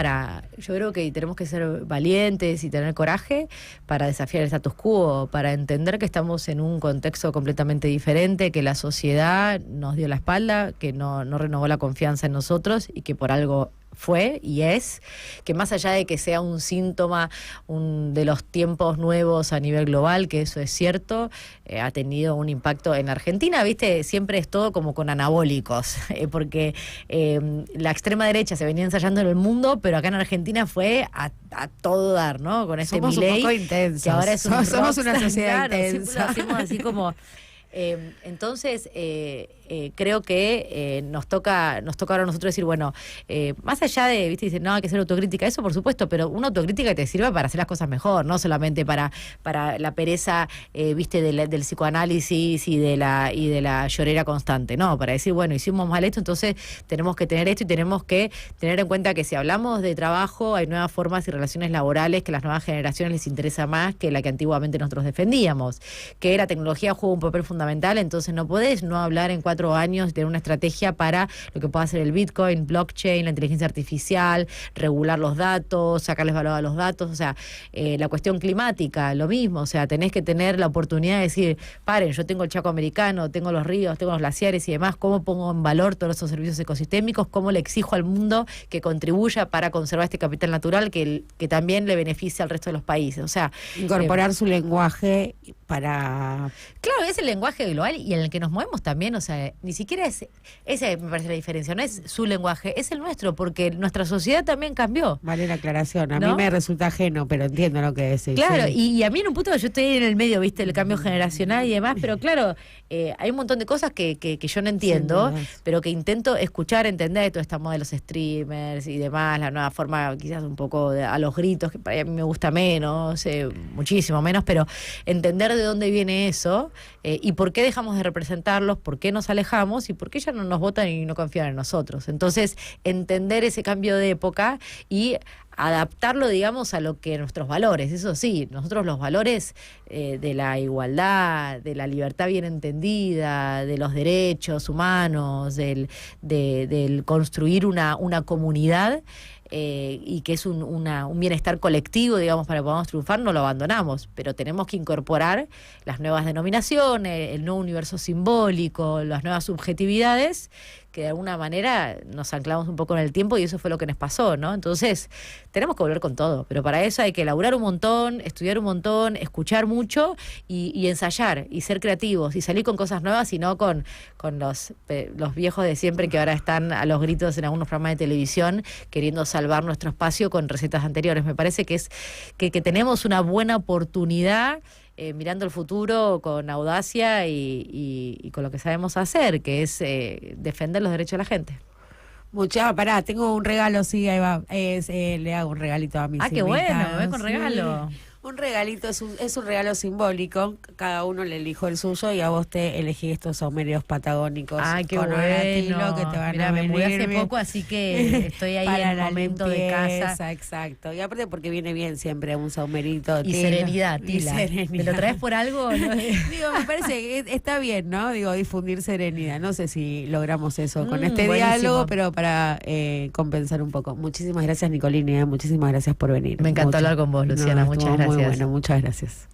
yo creo que tenemos que ser valientes y tener coraje para desafiar el status quo, para entender que estamos en un contexto completamente diferente, que la sociedad nos dio la espalda, que no renovó la confianza en nosotros y que por algo fue y es, que más allá de que sea un síntoma de los tiempos nuevos a nivel global, que eso es cierto, ha tenido un impacto en Argentina, viste, siempre es todo como con anabólicos, porque la extrema derecha se venía ensayando en el mundo, pero acá en Argentina fue a todo dar, ¿no? Con este
somos
Milei,
un poco intensos,
que ahora es
somos una sociedad
claro,
intensa.
siempre lo hacemos así como... entonces creo que nos toca ahora a nosotros decir, bueno, más allá de, viste, dicen, no, hay que hacer autocrítica, eso por supuesto, pero una autocrítica que te sirva para hacer las cosas mejor, no solamente para la pereza, viste, del psicoanálisis y de la llorera constante, no, para decir, bueno, hicimos mal esto, entonces tenemos que tener esto y tenemos que tener en cuenta que si hablamos de trabajo, hay nuevas formas y relaciones laborales que a las nuevas generaciones les interesa más que la que antiguamente nosotros defendíamos, que la tecnología juega un papel fundamental, entonces no podés no hablar en 4 años de una estrategia para lo que pueda hacer el Bitcoin, blockchain, la inteligencia artificial, regular los datos, sacarles valor a los datos, o sea, la cuestión climática, lo mismo, o sea, tenés que tener la oportunidad de decir, paren, yo tengo el Chaco americano, tengo los ríos, tengo los glaciares y demás, ¿cómo pongo en valor todos esos servicios ecosistémicos? ¿Cómo le exijo al mundo que contribuya para conservar este capital natural que también le beneficia al resto de los países? O sea,
incorporar su lenguaje para...
Claro, es el lenguaje global y en el que nos movemos también, o sea, ni siquiera esa me parece la diferencia, no es su lenguaje, es el nuestro, porque nuestra sociedad también cambió.
Vale la aclaración, a
¿no?
mí me resulta ajeno, pero entiendo lo que decís.
Claro,
sí.
y a mí en un punto yo estoy en el medio, viste, el cambio generacional y demás, pero claro, hay un montón de cosas que yo no entiendo, pero que intento escuchar, entender toda esta moda de los streamers y demás, la nueva forma quizás un poco a los gritos, que para mí me gusta menos, muchísimo menos, pero entender de dónde viene eso y por qué dejamos de representarlos, por qué nos alejamos y por qué ya no nos votan y no confían en nosotros. Entonces, entender ese cambio de época y adaptarlo, digamos, a lo que nuestros valores. Eso sí, nosotros los valores de la igualdad, de la libertad bien entendida, de los derechos humanos, del construir una comunidad, y que es un bienestar colectivo, digamos, para que podamos triunfar, no lo abandonamos, pero tenemos que incorporar las nuevas denominaciones, el nuevo universo simbólico, las nuevas subjetividades, que de alguna manera nos anclamos un poco en el tiempo y eso fue lo que nos pasó, ¿no? Entonces, tenemos que volver con todo, pero para eso hay que laburar un montón, estudiar un montón, escuchar mucho y ensayar y ser creativos y salir con cosas nuevas y no con los viejos de siempre que ahora están a los gritos en algunos programas de televisión queriendo salvar nuestro espacio con recetas anteriores. Me parece que que tenemos una buena oportunidad mirando el futuro con audacia y con lo que sabemos hacer, que es defender los derechos de la gente.
Pará, tengo un regalo, sí, ahí va. Le hago un regalito a mis
qué bueno, me voy con
sí.
regalo.
Un regalito, es un regalo simbólico, cada uno le elijo el suyo y a vos te elegí estos saumerios patagónicos.
Qué
con
bueno,
que te van
mirá,
a
me
venir
mudé hace
bien.
poco, así que estoy ahí
Para
en
la
el momento
limpieza,
de casa.
exacto, y aparte porque viene bien siempre un saumerito.
Y serenidad, Tila.
Serenidad.
¿Me lo traes por algo? ¿No?
Digo, me parece que está bien, ¿no? Digo, difundir serenidad. No sé si logramos eso con este
buenísimo.
diálogo, pero para compensar un poco. Muchísimas gracias, Nicolini, muchísimas gracias por venir.
Me encantó hablar con vos, Luciana, muchas
estuvo
gracias.
Muy bueno, muchas gracias.